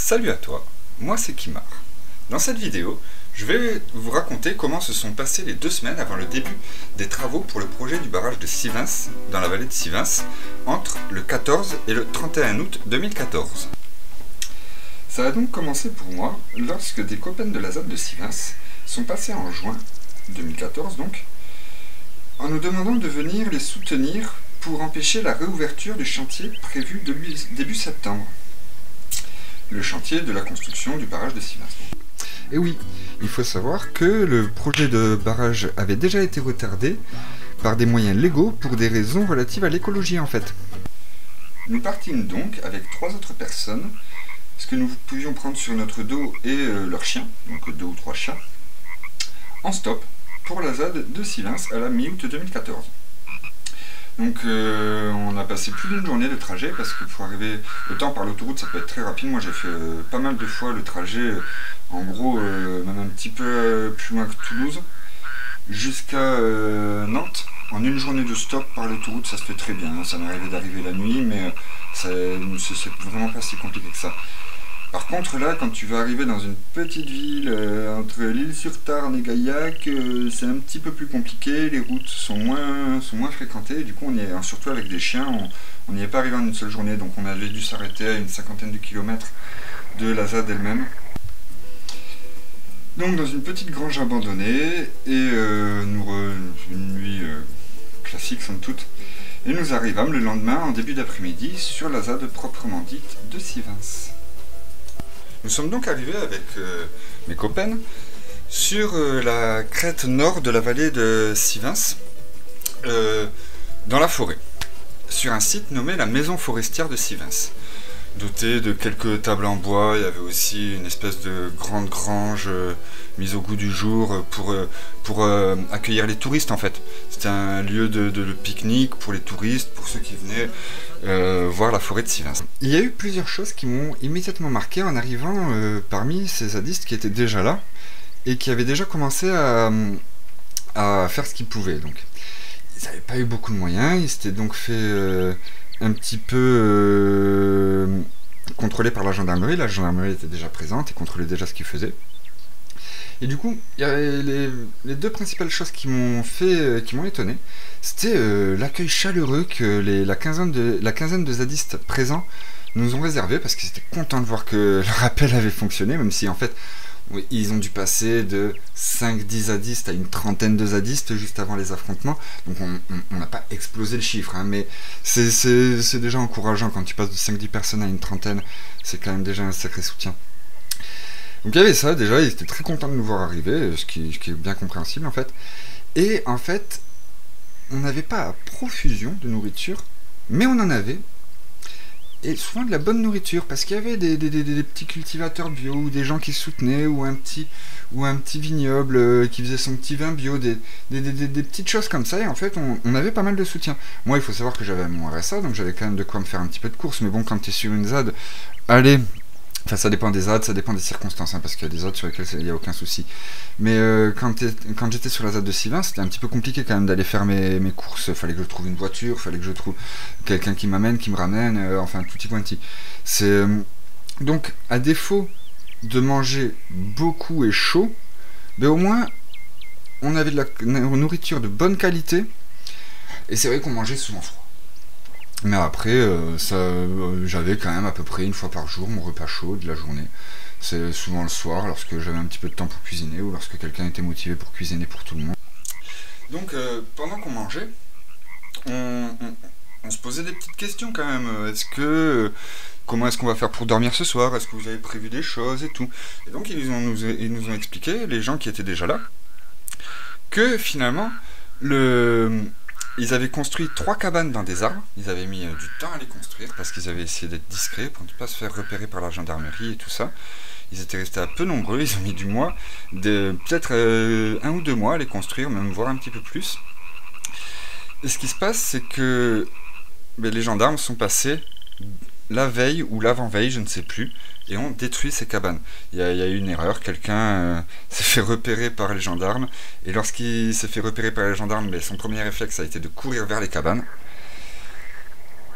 Salut à toi, moi c'est Kimar. Dans cette vidéo, je vais vous raconter comment se sont passées les 2 semaines avant le début des travaux pour le projet du barrage de Sivens, dans la vallée de Sivens, entre le 14 et le 31 août 2014. Ça a donc commencé pour moi lorsque des copains de la ZAD de Sivens sont passés en juin 2014 donc, en nous demandant de venir les soutenir pour empêcher la réouverture du chantier prévu début septembre. Le chantier de la construction du barrage de Sivens. Et oui, il faut savoir que le projet de barrage avait déjà été retardé par des moyens légaux pour des raisons relatives à l'écologie en fait. Nous partîmes donc avec 3 autres personnes, ce que nous pouvions prendre sur notre dos et leurs chiens, donc 2 ou 3 chiens, en stop pour la ZAD de Sivens à la mi-août 2014. Donc on a passé plus d'une journée de trajet parce que pour arriver, autant par l'autoroute ça peut être très rapide, moi j'ai fait pas mal de fois le trajet, en gros même un petit peu plus loin que Toulouse, jusqu'à Nantes, en une journée de stop par l'autoroute, ça se fait très bien, hein. Ça m'est arrivé d'arriver la nuit mais c'est vraiment pas si compliqué que ça. Par contre là, quand tu vas arriver dans une petite ville entre l'Île-sur-Tarn et Gaillac, c'est un petit peu plus compliqué, les routes sont moins fréquentées, et du coup on y est, surtout avec des chiens, on n'y est pas arrivé en une seule journée, donc on avait dû s'arrêter à une 50aine de kilomètres de la ZAD elle-même. Donc dans une petite grange abandonnée, et une nuit classique somme toute, et nous arrivâmes le lendemain en début d'après-midi sur la ZAD proprement dite de Sivens. Nous sommes donc arrivés avec mes copains sur la crête nord de la vallée de Sivens, dans la forêt, sur un site nommé la maison forestière de Sivens. Doté de quelques tables en bois, il y avait aussi une espèce de grande grange mise au goût du jour pour accueillir les touristes en fait. C'était un lieu de pique-nique pour les touristes, pour ceux qui venaient voir la forêt de Sivens. Il y a eu plusieurs choses qui m'ont immédiatement marqué en arrivant parmi ces zadistes qui étaient déjà là et qui avaient déjà commencé à faire ce qu'ils pouvaient. Donc, ils n'avaient pas eu beaucoup de moyens, ils s'étaient donc fait un petit peu contrôlé par la gendarmerie était déjà présente et contrôlait déjà ce qu'ils faisaient. Et du coup, il y avait les 2 principales choses qui m'ont étonné, c'était l'accueil chaleureux que la quinzaine de zadistes présents nous ont réservé, parce qu'ils étaient contents de voir que leur appel avait fonctionné, même si en fait oui, ils ont dû passer de 5-10 zadistes à une trentaine de zadistes juste avant les affrontements. Donc on n'a pas explosé le chiffre, hein, mais c'est déjà encourageant quand tu passes de 5-10 personnes à une trentaine, c'est quand même déjà un sacré soutien. Donc il y avait ça, déjà, ils étaient très contents de nous voir arriver, ce qui est bien compréhensible en fait. Et en fait, on n'avait pas à profusion de nourriture, mais on en avait. Et souvent de la bonne nourriture, parce qu'il y avait des petits cultivateurs bio, ou des gens qui soutenaient, ou un petit vignoble qui faisait son petit vin bio, des petites choses comme ça, et en fait on avait pas mal de soutien. Moi il faut savoir que j'avais mon RSA, donc j'avais quand même de quoi me faire un petit peu de course, mais bon, quand tu es sur une ZAD, allez, enfin ça dépend des ZAD, ça dépend des circonstances, hein, parce qu'il y a des ZAD sur lesquelles il n'y a aucun souci. Mais quand j'étais sur la ZAD de Sivens, c'était un petit peu compliqué quand même d'aller faire mes courses. Fallait que je trouve une voiture, fallait que je trouve quelqu'un qui m'amène, qui me ramène, enfin tutti quanti. Donc à défaut de manger beaucoup et chaud, mais au moins on avait de la nourriture de bonne qualité, et c'est vrai qu'on mangeait souvent froid. Mais après, j'avais quand même à peu près une fois par jour mon repas chaud de la journée. C'est souvent le soir, lorsque j'avais un petit peu de temps pour cuisiner, ou lorsque quelqu'un était motivé pour cuisiner pour tout le monde. Donc pendant qu'on mangeait, on se posait des petites questions quand même. Comment est-ce qu'on va faire pour dormir ce soir? Est-ce que vous avez prévu des choses et tout? Et donc ils nous ont expliqué, les gens qui étaient déjà là, que finalement, ils avaient construit 3 cabanes dans des arbres. Ils avaient mis du temps à les construire parce qu'ils avaient essayé d'être discrets pour ne pas se faire repérer par la gendarmerie et tout ça. Ils étaient restés un peu nombreux, ils ont mis peut-être 1 ou 2 mois à les construire, même voire un petit peu plus. Et ce qui se passe, c'est que les gendarmes sont passés la veille ou l'avant-veille, je ne sais plus, et ont détruit ces cabanes. Il y a eu une erreur, quelqu'un s'est fait repérer par les gendarmes, et lorsqu'il s'est fait repérer par les gendarmes, son premier réflexe a été de courir vers les cabanes.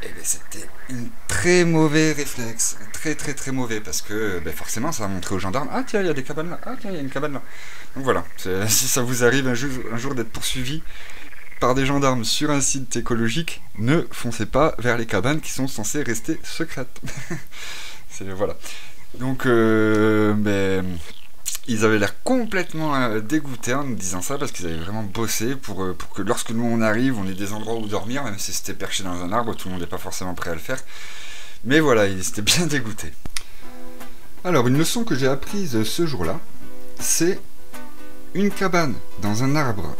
Et c'était une très très mauvais réflexe, très très très mauvais, parce que ben forcément ça va montrer aux gendarmes, ah tiens il y a des cabanes là, ah tiens il y a une cabane là. Donc voilà, si ça vous arrive un jour d'être poursuivi par des gendarmes sur un site écologique, ne foncez pas vers les cabanes qui sont censées rester secrètes. Voilà. Donc ben, ils avaient l'air complètement dégoûtés en nous disant ça, parce qu'ils avaient vraiment bossé pour que lorsque nous on arrive, on ait des endroits où dormir, même si c'était perché dans un arbre, tout le monde n'est pas forcément prêt à le faire. Mais voilà, ils étaient bien dégoûtés. Alors, une leçon que j'ai apprise ce jour-là, c'est une cabane dans un arbre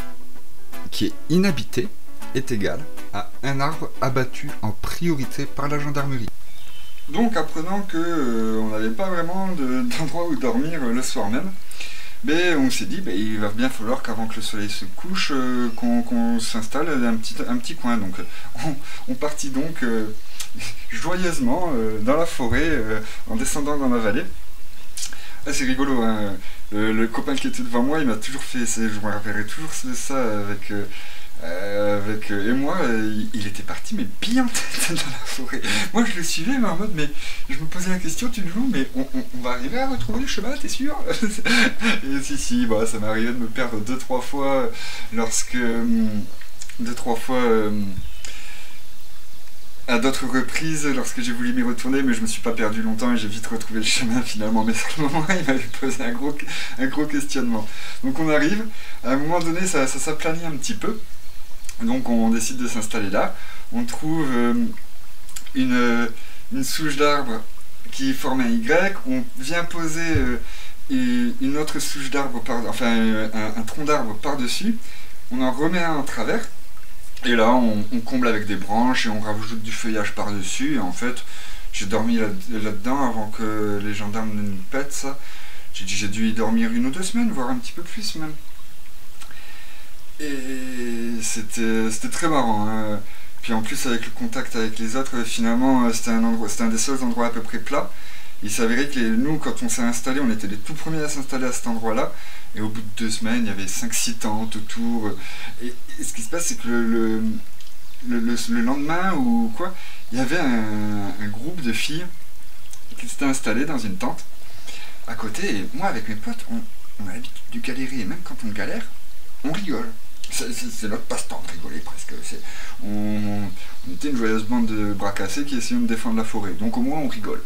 qui est inhabité est égale à un arbre abattu en priorité par la gendarmerie. Donc, apprenant que on n'avait pas vraiment d'endroit où dormir le soir même, mais on s'est dit il va bien falloir qu'avant que le soleil se couche, qu'on s'installe un petit coin. Donc on partit donc joyeusement dans la forêt, en descendant dans la vallée. Ah, c'est rigolo, hein. Le copain qui était devant moi, il m'a toujours fait, je me rappellerai toujours de ça et moi, il était parti, mais bien en tête dans la forêt. Moi, je le suivais, mais en mode, mais je me posais la question, tu nous mais on va arriver à retrouver le chemin, t'es sûr? Et si, bah, ça m'est arrivé de me perdre 2-3 fois, à d'autres reprises, lorsque j'ai voulu m'y retourner, mais je me suis pas perdu longtemps et j'ai vite retrouvé le chemin finalement. Mais sur le moment, il m'avait posé un gros questionnement. Donc on arrive, à un moment donné, ça s'aplanit un petit peu. Donc on décide de s'installer là. On trouve une souche d'arbre qui forme un Y. On vient poser une autre souche d'arbre, un tronc d'arbre par-dessus. On en remet un en travers. Et là, on comble avec des branches et on rajoute du feuillage par-dessus. Et en fait, j'ai dormi là-dedans avant que les gendarmes ne nous pètent ça. J'ai dû y dormir 1 ou 2 semaines, voire un petit peu plus même. Et c'était très marrant, hein. Puis en plus, avec le contact avec les autres, finalement, c'était un des seuls endroits à peu près plats. Il s'avérait que nous, quand on s'est installé, on était les tout premiers à s'installer à cet endroit-là. Et au bout de 2 semaines, il y avait 5-6 tentes autour. Et ce qui se passe, c'est que le lendemain, ou quoi, il y avait un groupe de filles qui s'étaient installées dans une tente à côté. Et moi, avec mes potes, on a l'habitude de galérer. Et même quand on galère, on rigole. C'est notre passe-temps de rigoler presque. On était une joyeuse bande de bras cassés qui essayaient de défendre la forêt. Donc au moins, on rigole.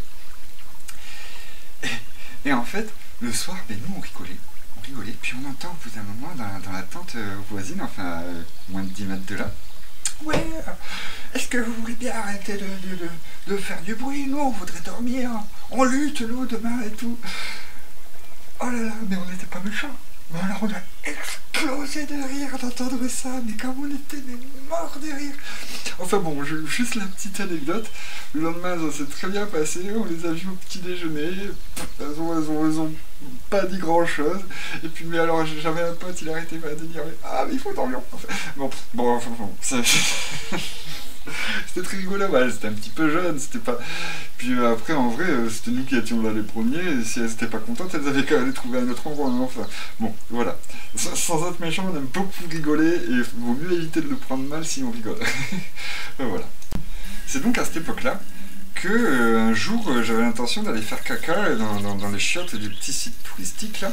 Et en fait, le soir, nous, on rigolait, puis on entend au bout d'un moment dans la tente voisine, enfin moins de 10 mètres de là, ouais, est-ce que vous voulez bien arrêter de faire du bruit? Nous, on voudrait dormir, on lutte, nous, demain et tout. Oh là là, mais on n'était pas méchants. Mais alors on a explosé de rire d'entendre ça, mais comme on était morts de rire. Enfin bon, juste la petite anecdote. Le lendemain, ça s'est très bien passé, on les a vus au petit déjeuner, elles ont pas dit grand chose. Et puis, mais alors j'avais un pote, il arrêtait pas de dire ah mais il faut dormir. Enfin, bon, c'était très rigolo, ouais, c'était un petit peu jeune, c'était pas. Puis après, en vrai, c'était nous qui étions là les premiers, et si elles étaient pas contentes, elles avaient qu'à aller trouver un autre endroit, hein, enfin. Bon, voilà. Sans être méchant, on aime beaucoup rigoler, et il vaut mieux éviter de le prendre mal si on rigole. Voilà. C'est donc à cette époque-là que un jour, j'avais l'intention d'aller faire caca dans les chiottes du petit site touristique, là.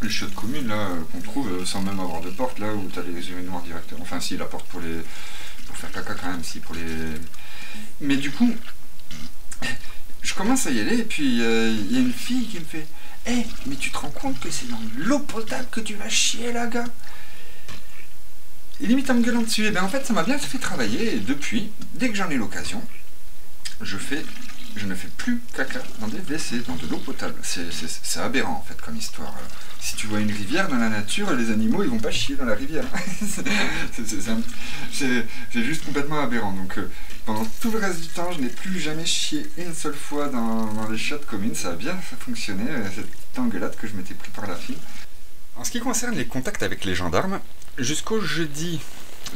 Les chiottes communes, là, qu'on trouve sans même avoir de porte, là, où t'as les urinoirs directement. Enfin, si, la porte pour faire caca quand même, si, pour les... Mais du coup, je commence à y aller, et puis il y a une fille qui me fait « Hé, mais tu te rends compte que c'est dans l'eau potable que tu vas chier, là, gars ?» Et limite en me gueulant dessus. Et bien en fait, ça m'a bien fait travailler, et depuis, dès que j'en ai l'occasion, je ne fais plus caca dans des WC, dans de l'eau potable. C'est aberrant, en fait, comme histoire. Si tu vois une rivière dans la nature, les animaux, ils vont pas chier dans la rivière. C'est juste complètement aberrant. Donc, pendant tout le reste du temps, je n'ai plus jamais chié une seule fois dans les chiottes communes. Ça a bien fonctionné, cette petite engueulade que je m'étais pris par la fille. En ce qui concerne les contacts avec les gendarmes, jusqu'au jeudi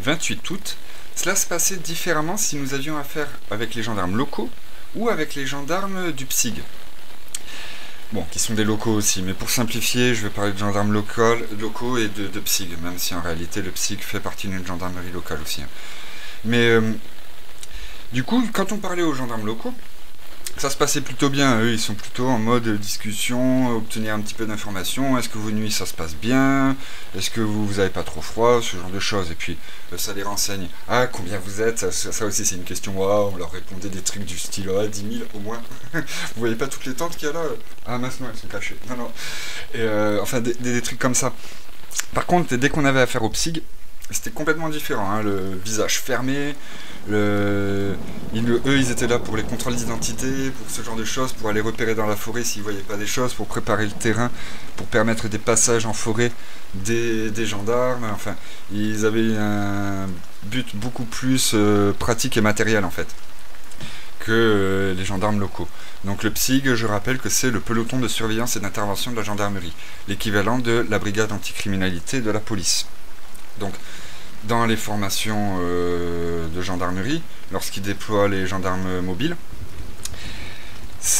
28 août, cela se passait différemment si nous avions affaire avec les gendarmes locaux ou avec les gendarmes du PSIG. Bon, qui sont des locaux aussi, mais pour simplifier, je vais parler de gendarmes locaux et de PSIG, même si en réalité le PSIG fait partie d'une gendarmerie locale aussi. Mais Du coup, quand on parlait aux gendarmes locaux, ça se passait plutôt bien. Eux, ils sont plutôt en mode discussion, obtenir un petit peu d'informations. Est-ce que vos nuits, ça se passe bien? Est-ce que vous avez pas trop froid? Ce genre de choses. Et puis, ça les renseigne. Ah, combien vous êtes? Ça aussi, c'est une question. Waouh, on leur répondait des trucs du style, ah, 10 000 au moins. Vous voyez pas toutes les tentes qu'il y a là? Ah, mince, non, elles sont cachées. Non, non. Et, enfin, des trucs comme ça. Par contre, dès qu'on avait affaire au PSIG, c'était complètement différent, hein, le visage fermé, eux ils étaient là pour les contrôles d'identité, pour ce genre de choses, pour aller repérer dans la forêt s'ils ne voyaient pas des choses, pour préparer le terrain, pour permettre des passages en forêt des gendarmes, enfin, ils avaient un but beaucoup plus pratique et matériel en fait, que les gendarmes locaux. Donc le PSIG, je rappelle que c'est le peloton de surveillance et d'intervention de la gendarmerie, l'équivalent de la brigade anticriminalité de la police. Donc, dans les formations de gendarmerie, lorsqu'ils déploient les gendarmes mobiles,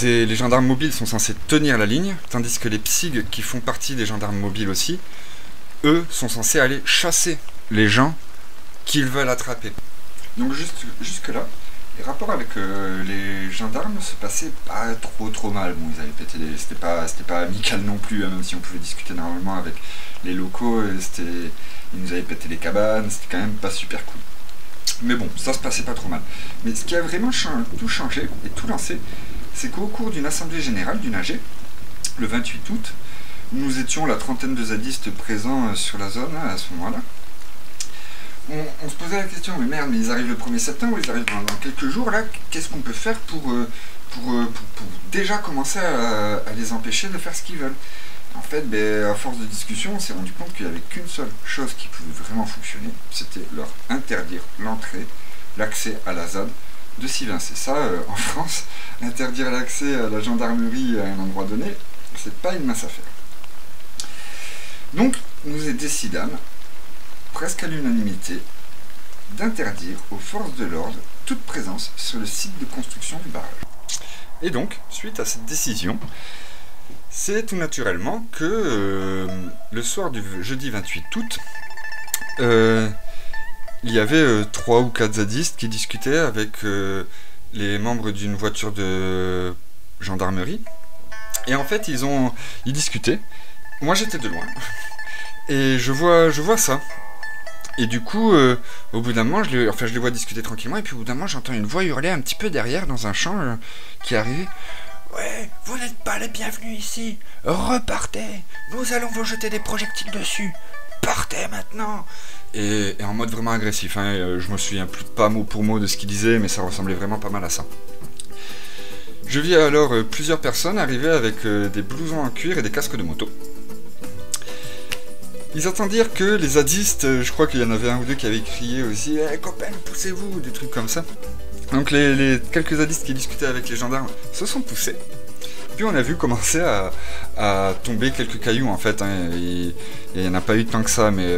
les gendarmes mobiles sont censés tenir la ligne, tandis que les PSIG, qui font partie des gendarmes mobiles aussi, eux, sont censés aller chasser les gens qu'ils veulent attraper. Donc jusque-là, les rapports avec les gendarmes se passaient pas trop mal. Bon, ils avaient pété c'était pas amical non plus, hein, même si on pouvait discuter normalement avec les locaux, ils nous avaient pété les cabanes, c'était quand même pas super cool. Mais bon, ça se passait pas trop mal. Mais ce qui a vraiment tout changé et tout lancé, c'est qu'au cours d'une assemblée générale d'une AG, le 28 août, nous étions la trentaine de zadistes présents sur la zone à ce moment-là. On se posait la question, mais merde, mais ils arrivent le 1er septembre, ils arrivent dans quelques jours, là, qu'est-ce qu'on peut faire pour déjà commencer à les empêcher de faire ce qu'ils veulent? En fait, à force de discussion, on s'est rendu compte qu'il n'y avait qu'une seule chose qui pouvait vraiment fonctionner, c'était leur interdire l'entrée, l'accès à la ZAD de Sivins. Et ça, en France, interdire l'accès à la gendarmerie à un endroit donné, c'est pas une mince affaire. Donc, nous décidâmes, presque à l'unanimité, d'interdire aux forces de l'ordre toute présence sur le site de construction du barrage. Et donc, suite à cette décision, c'est tout naturellement que le soir du jeudi 28 août, il y avait 3 ou 4 zadistes qui discutaient avec les membres d'une voiture de gendarmerie. Et en fait, ils discutaient. Moi, j'étais de loin. Et je vois ça. Et du coup, au bout d'un moment, je les vois discuter tranquillement, et puis au bout d'un moment, j'entends une voix hurler un petit peu derrière, dans un champ, qui arrivait. « Ouais, vous n'êtes pas les bienvenus ici. Repartez. Nous allons vous jeter des projectiles dessus. Partez maintenant !» Et en mode vraiment agressif, hein, je me souviens plus pas mot pour mot de ce qu'il disait, mais ça ressemblait vraiment pas mal à ça. Je vis alors plusieurs personnes arriver avec des blousons en cuir et des casques de moto. Ils attendirent que les zadistes, je crois qu'il y en avait un ou deux qui avaient crié aussi « Eh copains, poussez-vous » des trucs comme ça. Donc les quelques zadistes qui discutaient avec les gendarmes se sont poussés. Puis on a vu commencer à tomber quelques cailloux en fait, hein, et il n'y en a pas eu tant que ça, mais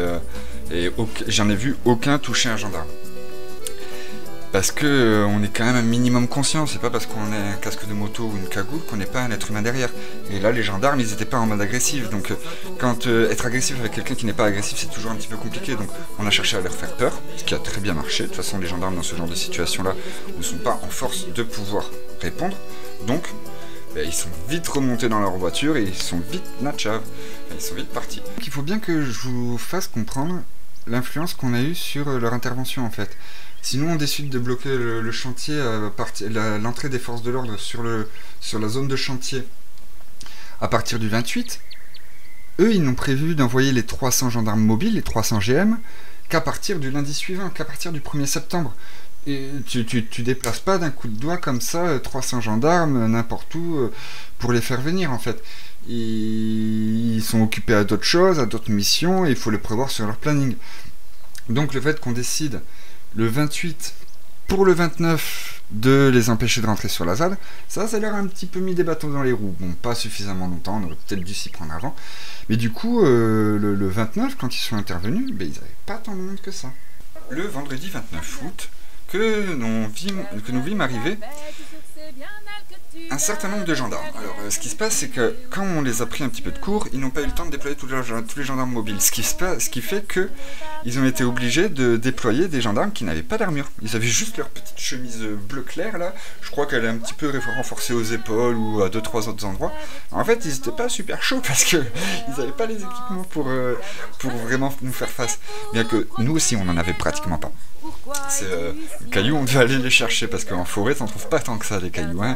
j'en ai vu aucun toucher un gendarme. Parce que on est quand même un minimum conscient, c'est pas parce qu'on a un casque de moto ou une cagoule qu'on n'est pas un être humain derrière. Et là les gendarmes ils étaient pas en mode agressif, donc quand être agressif avec quelqu'un qui n'est pas agressif c'est toujours un petit peu compliqué, donc on a cherché à leur faire peur, ce qui a très bien marché. De toute façon les gendarmes dans ce genre de situation là ne sont pas en force de pouvoir répondre, donc ils sont vite remontés dans leur voiture et ils sont vite natchav, ils sont vite partis. Donc il faut bien que je vous fasse comprendre l'influence qu'on a eue sur leur intervention en fait. Si nous on décide de bloquer le chantier, l'entrée des forces de l'ordre sur la zone de chantier à partir du 28, eux ils n'ont prévu d'envoyer les 300 gendarmes mobiles, les 300 GM, qu'à partir du lundi suivant, qu'à partir du 1er septembre. Et tu déplaces pas d'un coup de doigt comme ça 300 gendarmes n'importe où pour les faire venir en fait. Ils sont occupés à d'autres choses, à d'autres missions, et il faut les prévoir sur leur planning. Donc le fait qu'on décide le 28 pour le 29 de les empêcher de rentrer sur la ZAD, ça leur a un petit peu mis des bâtons dans les roues. Bon, pas suffisamment longtemps, on aurait peut-être dû s'y prendre avant. Mais du coup, le 29, quand ils sont intervenus, ils n'avaient pas tant de monde que ça. Le vendredi 29 août, que nous vîmes arriver un certain nombre de gendarmes. Alors, ce qui se passe, c'est que quand on les a pris un petit peu de cours, ils n'ont pas eu le temps de déployer tous les gendarmes mobiles. Ce qui fait que ils ont été obligés de déployer des gendarmes qui n'avaient pas d'armure. Ils avaient juste leur petite chemise bleu clair, là. Je crois qu'elle est un petit peu renforcée aux épaules ou à 2-3 autres endroits. En fait, ils n'étaient pas super chauds parce que ils n'avaient pas les équipements pour vraiment nous faire face. Bien que nous aussi, on n'en avait pratiquement pas. C'est cailloux, on devait aller les chercher parce qu'en forêt, t'en trouves pas tant que ça des cailloux. Hein.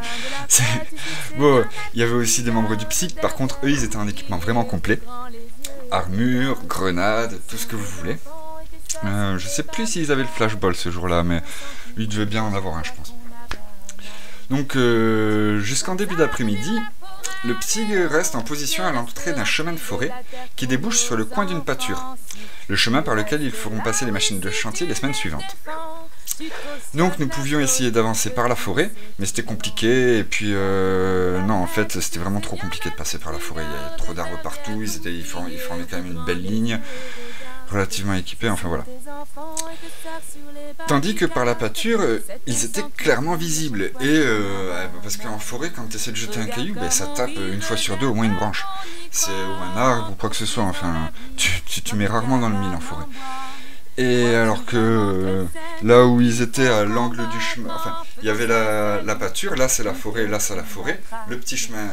Bon, il y avait aussi des membres du psych. Par contre, eux, ils étaient en équipement vraiment complet. Armure, grenades, tout ce que vous voulez. Je sais plus s'ils avaient le flashball ce jour-là, mais ils devaient bien en avoir un, je pense. Donc, jusqu'en début d'après-midi, le psy reste en position à l'entrée d'un chemin de forêt qui débouche sur le coin d'une pâture, le chemin par lequel ils feront passer les machines de chantier les semaines suivantes. Donc nous pouvions essayer d'avancer par la forêt, mais c'était compliqué, et puis non, en fait c'était vraiment trop compliqué de passer par la forêt, il y avait trop d'arbres partout, ils formaient quand même une belle ligne, relativement équipés, enfin voilà. Tandis que par la pâture, ils étaient clairement visibles, et parce qu'en forêt, quand tu essaies de jeter un caillou, ben, ça tape une fois sur deux au moins une branche, ou un arbre ou quoi que ce soit, enfin, tu mets rarement dans le mille en forêt. Et alors que là où ils étaient à l'angle du chemin, enfin, il y avait la pâture, là c'est la forêt, là c'est la forêt, le petit chemin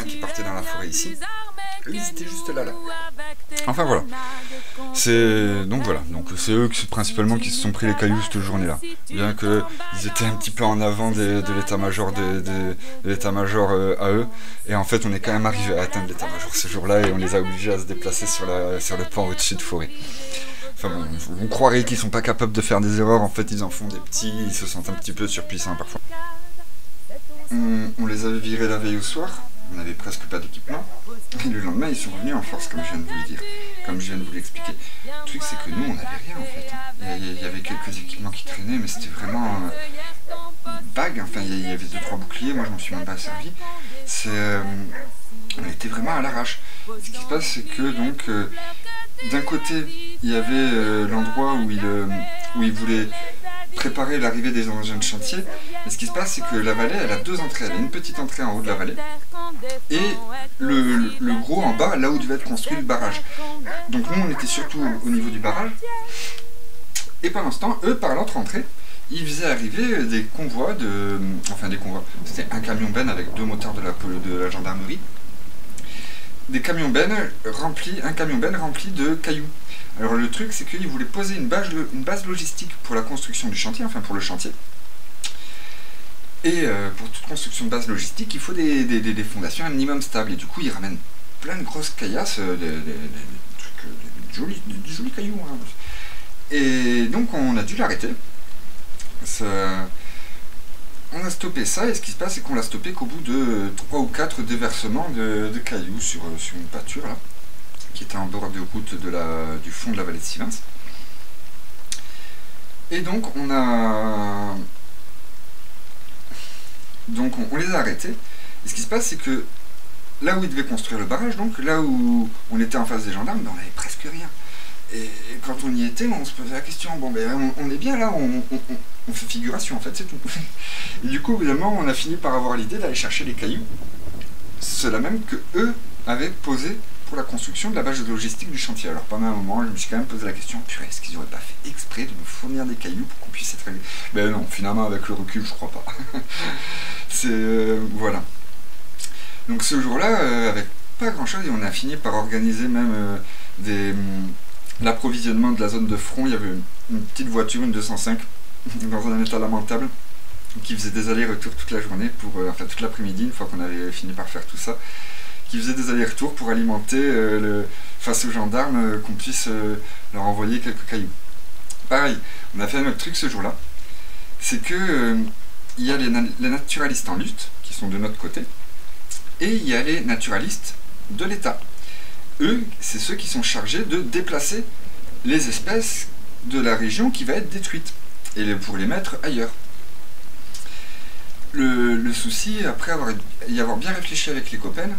qui partait dans la forêt ici, ils étaient juste là. Enfin voilà. Donc voilà, donc c'est eux principalement qui se sont pris les cailloux cette journée-là. Bien que ils étaient un petit peu en avant de l'état-major de l'état-major à eux, et en fait on est quand même arrivé à atteindre l'état-major ce jour-là et on les a obligés à se déplacer sur le pont au-dessus de forêt. Enfin bon, on croirait qu'ils sont pas capables de faire des erreurs, en fait ils en font des petits, ils se sentent un petit peu surpuissants parfois. On les avait virés la veille au soir, on n'avait presque pas d'équipement, et le lendemain ils sont revenus en force, comme je viens de vous le dire, comme je viens de vous l'expliquer. Le truc c'est que nous on n'avait rien en fait, il y avait quelques équipements qui traînaient, mais c'était vraiment vague, enfin il y avait 2-3 boucliers, moi je m'en suis même pas servi, on était vraiment à l'arrache. Ce qui se passe c'est que donc d'un côté, il y avait l'endroit où il voulait préparer l'arrivée des engins de chantier. Mais ce qui se passe, c'est que la vallée, elle a deux entrées. Elle a une petite entrée en haut de la vallée et le gros en bas, là où devait être construit le barrage. Donc nous, on était surtout au niveau du barrage. Et pendant ce temps, eux, par l'autre entrée, ils faisaient arriver des convois des convois. C'était un camion benne avec 2 motards de la gendarmerie. Un camion benne rempli de cailloux. Alors le truc c'est qu'ils voulaient poser une base logistique pour la construction du chantier, enfin pour le chantier. Et pour toute construction de base logistique, il faut des fondations un minimum stables. Et du coup ils ramènent plein de grosses caillasses, des jolis cailloux. Hein. Et donc on a dû l'arrêter. On a stoppé ça, et ce qui se passe, c'est qu'on l'a stoppé qu'au bout de 3 ou 4 déversements de cailloux sur une pâture, là, qui était en bord de route du fond de la vallée de Sivens. Et donc, on les a arrêtés. Et ce qui se passe, c'est que là où ils devaient construire le barrage, donc là où on était en face des gendarmes, ben, on n'avait presque rien. Et quand on y était, on se posait la question, bon ben on est bien là, on fait figuration en fait, c'est tout. Et du coup, évidemment, on a fini par avoir l'idée d'aller chercher les cailloux, ceux-là même que eux avaient posé pour la construction de la base logistique du chantier. Alors pendant un moment, je me suis quand même posé la question, purée, est-ce qu'ils n'auraient pas fait exprès de nous fournir des cailloux pour qu'on puisse être... Ben non, finalement, avec le recul, je crois pas. Voilà. Donc ce jour-là, avec pas grand-chose, on a fini par organiser même l'approvisionnement de la zone de front. Il y avait une petite voiture, une 205, dans un état lamentable, qui faisait des allers-retours toute la journée, toute l'après-midi, une fois qu'on avait fini par faire tout ça, qui faisait des allers-retours pour alimenter face aux gendarmes, qu'on puisse leur envoyer quelques cailloux. Pareil, on a fait un autre truc ce jour-là, c'est que il y a les naturalistes en lutte, qui sont de notre côté, et il y a les naturalistes de l'État. Eux, c'est ceux qui sont chargés de déplacer les espèces de la région qui va être détruite, et pour les mettre ailleurs. Le souci, après y avoir bien réfléchi avec les copains,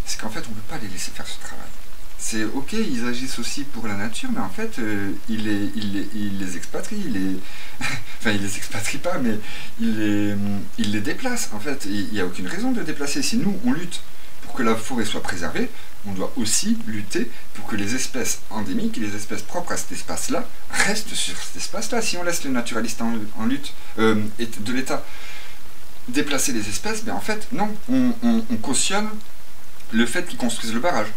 c'est qu'en fait on ne peut pas les laisser faire ce travail. c'est ok, ils agissent aussi pour la nature, mais en fait, ils les expatrient, enfin, ils les expatrient pas, mais ils les déplacent. En fait, il n'y a aucune raison de déplacer. Si nous, on lutte pour que la forêt soit préservée, on doit aussi lutter pour que les espèces endémiques, les espèces propres à cet espace-là, restent sur cet espace-là. Si on laisse les naturalistes en lutte de l'État déplacer les espèces, ben en fait, non, on cautionne le fait qu'ils construisent le barrage.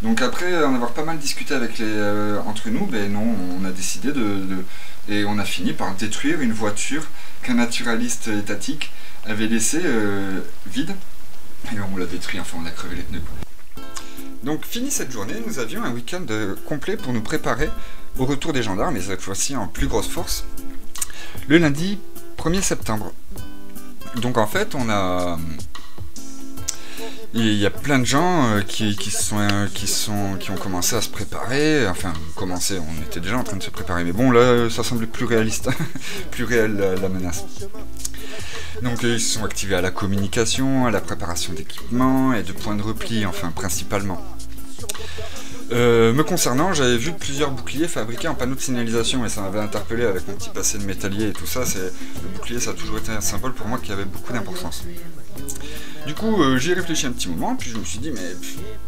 Donc après en avoir pas mal discuté avec entre nous, ben non, on a décidé et on a fini par détruire une voiture qu'un naturaliste étatique avait laissée vide. Et on l'a détruit, enfin on a crevé les pneus. Donc fini cette journée, nous avions un week-end complet pour nous préparer au retour des gendarmes, et cette fois-ci en plus grosse force, le lundi 1er septembre. Donc en fait, il y a plein de gens qui ont commencé à se préparer, enfin on était déjà en train de se préparer, mais bon là ça semblait plus réaliste, plus réel la menace. Donc ils se sont activés à la communication, à la préparation d'équipements et de points de repli, enfin principalement. Me concernant, j'avais vu plusieurs boucliers fabriqués en panneaux de signalisation et ça m'avait interpellé avec mon petit passé de métallier et tout ça. Le bouclier, ça a toujours été un symbole pour moi qui avait beaucoup d'importance. Du coup, j'y ai réfléchi un petit moment, puis je me suis dit, mais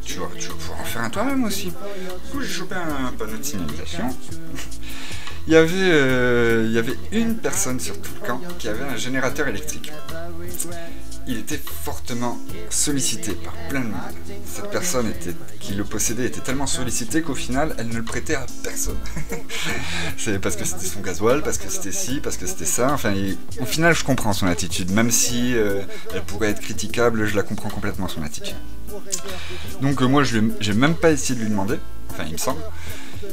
tu vas pouvoir en faire un toi-même aussi. Du coup, j'ai chopé un panneau de signalisation. Il y avait une personne sur tout le camp qui avait un générateur électrique. Il était fortement sollicité par plein de monde. Cette personne qui le possédait était tellement sollicitée qu'au final, elle ne le prêtait à personne. C'est parce que c'était son gasoil, parce que c'était ci, parce que c'était ça. Enfin, au final, je comprends son attitude. Même si elle pourrait être critiquable, je la comprends complètement, son attitude. Donc moi, j'ai même pas essayé de lui demander. Enfin, il me semble.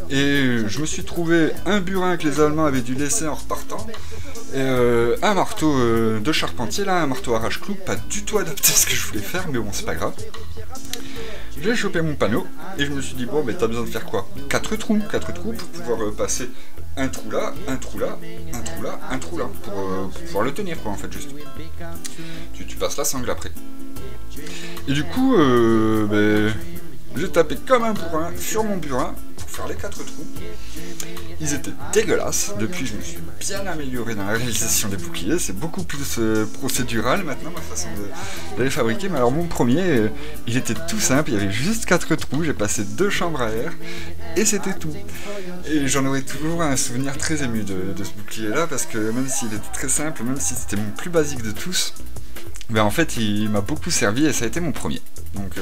Et je me suis trouvé un burin que les Allemands avaient dû laisser en repartant, et un marteau de charpentier, là, un marteau arrache-clou, pas du tout adapté à ce que je voulais faire, mais bon, c'est pas grave. J'ai chopé mon panneau, et je me suis dit, bon, mais t'as besoin de faire quoi ? 4 trous pour pouvoir passer un trou là, un trou là, un trou là, un trou là, pour pouvoir le tenir, quoi, en fait, juste. Tu passes la sangle après. Et du coup, j'ai tapé comme un bourrin sur mon burin, faire les 4 trous. Ils étaient dégueulasses. Depuis, je me suis bien amélioré dans la réalisation des boucliers. C'est beaucoup plus procédural maintenant, ma façon de les fabriquer. Mais alors, mon premier, il était tout simple. Il y avait juste 4 trous. J'ai passé 2 chambres à air et c'était tout. Et j'en aurai toujours un souvenir très ému de ce bouclier-là, parce que même s'il était très simple, même si c'était mon plus basique de tous, ben en fait, il m'a beaucoup servi et ça a été mon premier. Donc,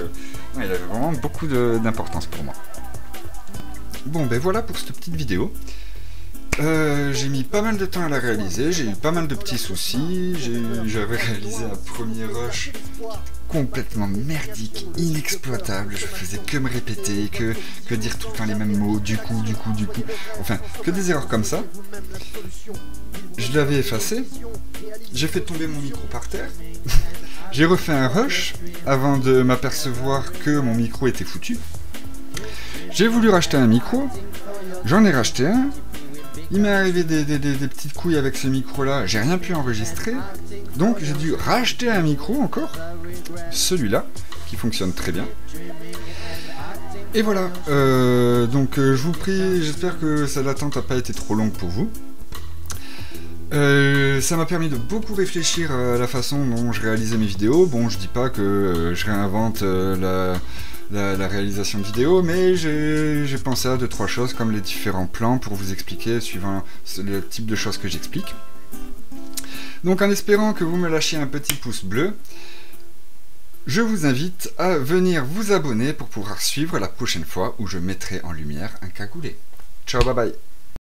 il avait vraiment beaucoup d'importance pour moi. Bon, ben voilà pour cette petite vidéo. J'ai mis pas mal de temps à la réaliser, j'ai eu pas mal de petits soucis, j'avais réalisé un premier rush complètement merdique, inexploitable, je faisais que me répéter, que dire tout le temps les mêmes mots, du coup, enfin, que des erreurs comme ça. Je l'avais effacé, j'ai fait tomber mon micro par terre, j'ai refait un rush avant de m'apercevoir que mon micro était foutu. J'ai voulu racheter un micro, j'en ai racheté un, il m'est arrivé des petites couilles avec ce micro-là, j'ai rien pu enregistrer, donc j'ai dû racheter un micro encore, celui-là, qui fonctionne très bien. Et voilà, donc je vous prie, j'espère que cette attente n'a pas été trop longue pour vous. Ça m'a permis de beaucoup réfléchir à la façon dont je réalisais mes vidéos. Bon, je dis pas que je réinvente la réalisation de vidéos, mais j'ai pensé à 2-3 choses comme les différents plans pour vous expliquer suivant le type de choses que j'explique. Donc en espérant que vous me lâchiez un petit pouce bleu, je vous invite à venir vous abonner pour pouvoir suivre la prochaine fois où je mettrai en lumière un cagoulé. Ciao, bye bye.